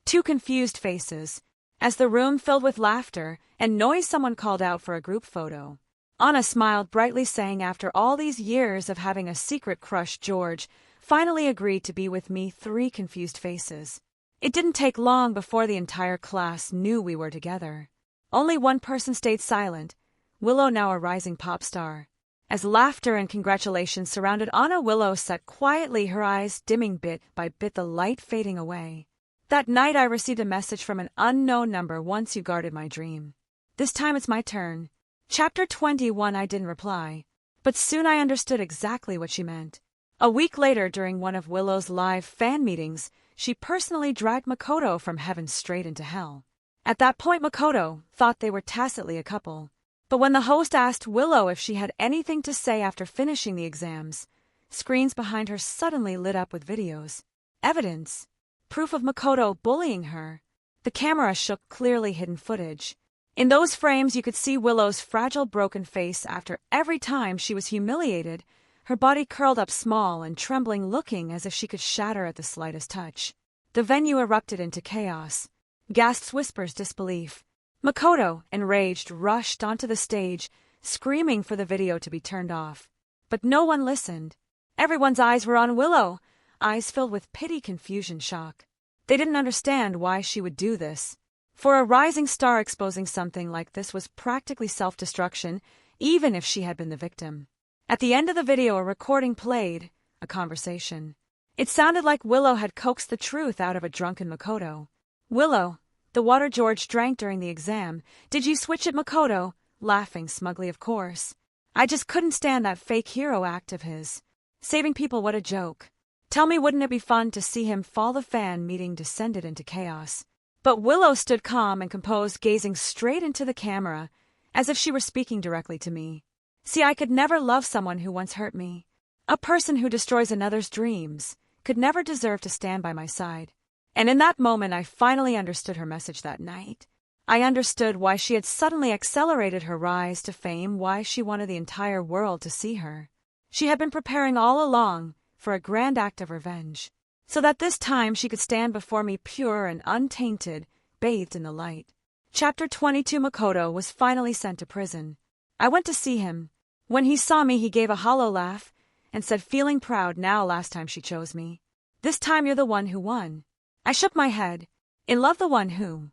Two confused faces. As the room filled with laughter and noise, someone called out for a group photo. Anna smiled brightly, saying after all these years of having a secret crush, George finally agreed to be with me. Three confused faces. It didn't take long before the entire class knew we were together. Only one person stayed silent, Willow, now a rising pop star. As laughter and congratulations surrounded Anna, Willow sat quietly, her eyes dimming bit by bit, the light fading away. That night I received a message from an unknown number. Once you guarded my dream. This time it's my turn. Chapter 21. I didn't reply, but soon I understood exactly what she meant. A week later, during one of Willow's live fan meetings, she personally dragged Makoto from heaven straight into hell. At that point, Makoto thought they were tacitly a couple. But when the host asked Willow if she had anything to say after finishing the exams, screens behind her suddenly lit up with videos. Evidence. Proof of Makoto bullying her. The camera shook, clearly hidden footage. In those frames you could see Willow's fragile, broken face after every time she was humiliated, her body curled up small and trembling, looking as if she could shatter at the slightest touch. The venue erupted into chaos. Gasps, whispers, disbelief. Makoto, enraged, rushed onto the stage, screaming for the video to be turned off. But no one listened. Everyone's eyes were on Willow, eyes filled with pity, confusion, shock. They didn't understand why she would do this. For a rising star, exposing something like this was practically self-destruction, even if she had been the victim. At the end of the video, a recording played, a conversation. It sounded like Willow had coaxed the truth out of a drunken Makoto. Willow, the water George drank during the exam, did you switch it? Makoto, laughing smugly, of course. I just couldn't stand that fake hero act of his. Saving people, what a joke. Tell me, wouldn't it be fun to see him fall? The fan meeting descended into chaos. But Willow stood calm and composed, gazing straight into the camera, as if she were speaking directly to me. See, I could never love someone who once hurt me. A person who destroys another's dreams could never deserve to stand by my side. And in that moment I finally understood her message that night. I understood why she had suddenly accelerated her rise to fame, why she wanted the entire world to see her. She had been preparing all along for a grand act of revenge, so that this time she could stand before me pure and untainted, bathed in the light. Chapter 22. Makoto was finally sent to prison. I went to see him. When he saw me, he gave a hollow laugh and said, feeling proud now. Last time she chose me. This time you're the one who won. I shook my head. In love, the one who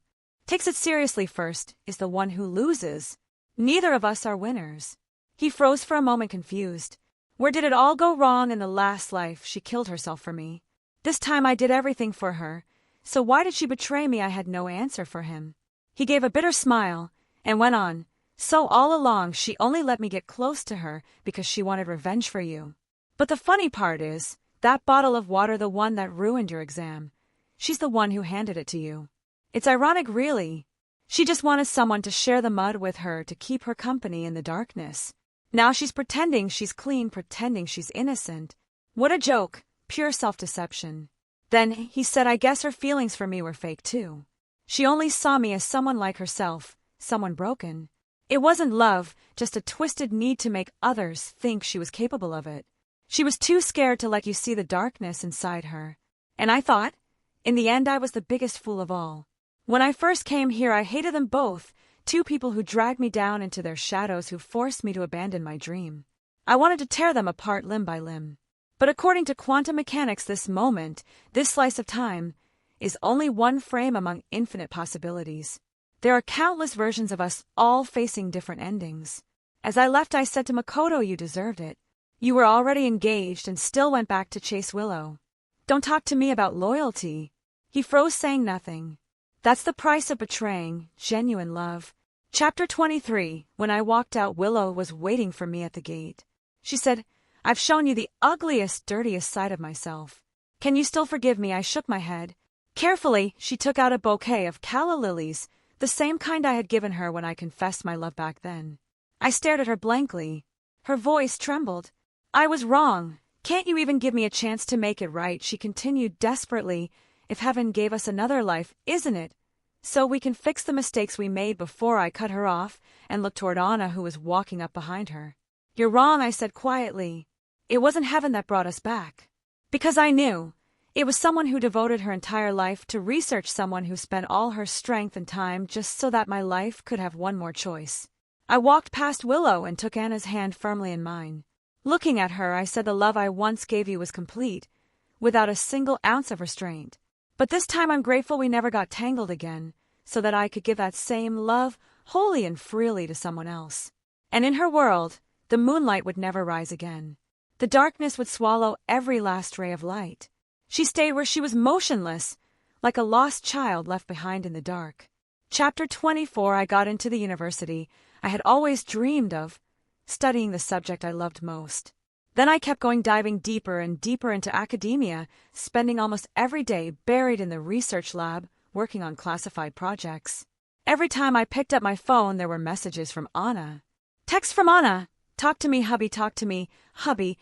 takes it seriously first is the one who loses. Neither of us are winners. He froze for a moment, confused. Where did it all go wrong? In the last life, she killed herself for me. This time I did everything for her. So why did she betray me? I had no answer for him. He gave a bitter smile and went on. So all along she only let me get close to her because she wanted revenge for you. But the funny part is, that bottle of water, the one that ruined your exam, she's the one who handed it to you. It's ironic, really. She just wanted someone to share the mud with her, to keep her company in the darkness. Now she's pretending she's clean, pretending she's innocent. What a joke, pure self-deception. Then he said, I guess her feelings for me were fake too. She only saw me as someone like herself, someone broken. It wasn't love, just a twisted need to make others think she was capable of it. She was too scared to let you see the darkness inside her. And I thought, in the end, I was the biggest fool of all. When I first came here, I hated them both, two people who dragged me down into their shadows, who forced me to abandon my dream. I wanted to tear them apart limb by limb. But according to quantum mechanics, this moment, this slice of time, is only one frame among infinite possibilities. There are countless versions of us, all facing different endings. As I left, I said to Makoto, you deserved it. You were already engaged and still went back to chase Willow. Don't talk to me about loyalty. He froze, saying nothing. That's the price of betraying genuine love. Chapter 23. When I walked out, Willow was waiting for me at the gate. She said, "I've shown you the ugliest, dirtiest side of myself. Can you still forgive me?" I shook my head. Carefully, she took out a bouquet of calla lilies, the same kind I had given her when I confessed my love back then. I stared at her blankly. Her voice trembled. "I was wrong. Can't you even give me a chance to make it right?" she continued desperately. "If heaven gave us another life, isn't it? So we can fix the mistakes we made before." I cut her off and looked toward Anna, who was walking up behind her. "You're wrong," I said quietly. "It wasn't heaven that brought us back." Because I knew. It was someone who devoted her entire life to research, someone who spent all her strength and time just so that my life could have one more choice. I walked past Willow and took Anna's hand firmly in mine. Looking at her, I said, "The love I once gave you was complete, without a single ounce of restraint. But this time I'm grateful we never got tangled again, so that I could give that same love wholly and freely to someone else." And in her world, the moonlight would never rise again. The darkness would swallow every last ray of light. She stayed where she was, motionless, like a lost child left behind in the dark. Chapter 24. I got into the university I had always dreamed of, studying the subject I loved most. Then I kept going, diving deeper and deeper into academia, spending almost every day buried in the research lab, working on classified projects. Every time I picked up my phone, there were messages from Anna. Text from Anna. "Talk to me, hubby, talk to me. Hubby,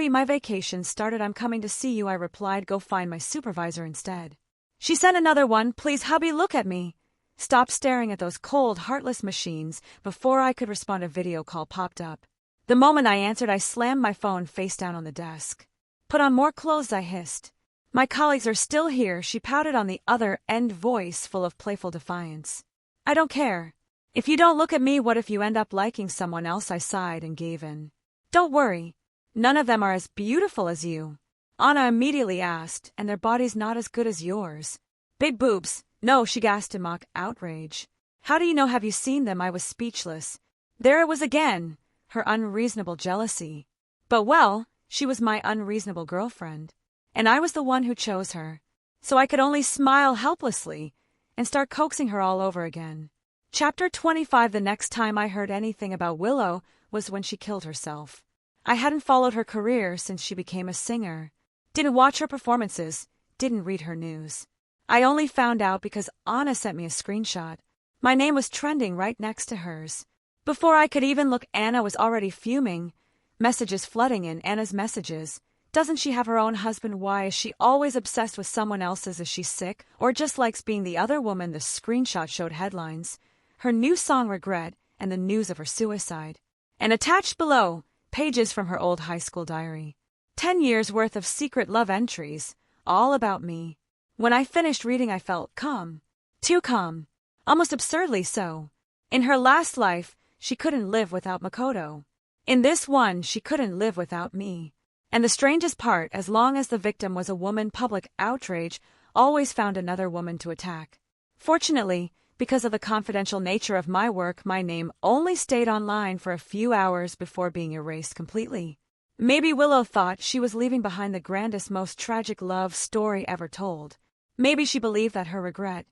my vacation started. I'm coming to see you." I replied, "Go find my supervisor instead." She sent another one. "Please, hubby, look at me." Stop staring at those cold, heartless machines. Before I could respond, a video call popped up. The moment I answered, I slammed my phone face down on the desk. "Put on more clothes," I hissed. "My colleagues are still here," she pouted on the other end, voice full of playful defiance. "I don't care. If you don't look at me, what if you end up liking someone else?" I sighed and gave in. "Don't worry. None of them are as beautiful as you," Anna immediately asked, "and their bodies not as good as yours." "Big boobs." "No," she gasped in mock outrage. "How do you know? Have you seen them?" I was speechless. There it was again, her unreasonable jealousy. But well, she was my unreasonable girlfriend, and I was the one who chose her. So I could only smile helplessly and start coaxing her all over again. Chapter 25. The next time I heard anything about Willow was when she killed herself. I hadn't followed her career since she became a singer. Didn't watch her performances, didn't read her news. I only found out because Anna sent me a screenshot. My name was trending right next to hers. Before I could even look, Anna was already fuming. Messages flooding in. Anna's messages. Doesn't she have her own husband? Why is she always obsessed with someone else's? Is she sick, or just likes being the other woman? The screenshot showed headlines: her new song Regret, and the news of her suicide. And attached below, pages from her old high school diary. 10 years worth of secret love entries, all about me. When I finished reading, I felt calm. Too calm. Almost absurdly so. In her last life, she couldn't live without Makoto. In this one, she couldn't live without me. And the strangest part, as long as the victim was a woman, public outrage always found another woman to attack. Fortunately, because of the confidential nature of my work, my name only stayed online for a few hours before being erased completely. Maybe Willow thought she was leaving behind the grandest, most tragic love story ever told. Maybe she believed that her regret,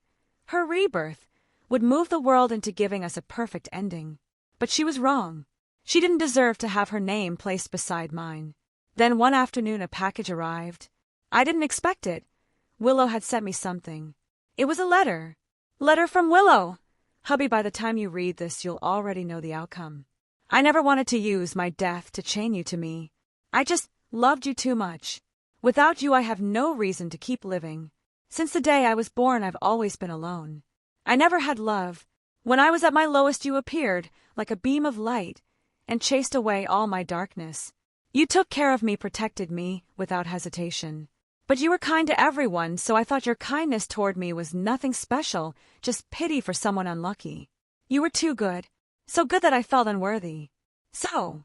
her rebirth, would move the world into giving us a perfect ending. But she was wrong. She didn't deserve to have her name placed beside mine. Then one afternoon a package arrived. I didn't expect it. Willow had sent me something. It was a letter. Letter from Willow. Hubby, by the time you read this, you'll already know the outcome. I never wanted to use my death to chain you to me. I just loved you too much. Without you, I have no reason to keep living. Since the day I was born, I've always been alone. I never had love. When I was at my lowest, you appeared like a beam of light and chased away all my darkness. You took care of me, protected me without hesitation. But you were kind to everyone, so I thought your kindness toward me was nothing special, just pity for someone unlucky. You were too good. So good that I felt unworthy. So,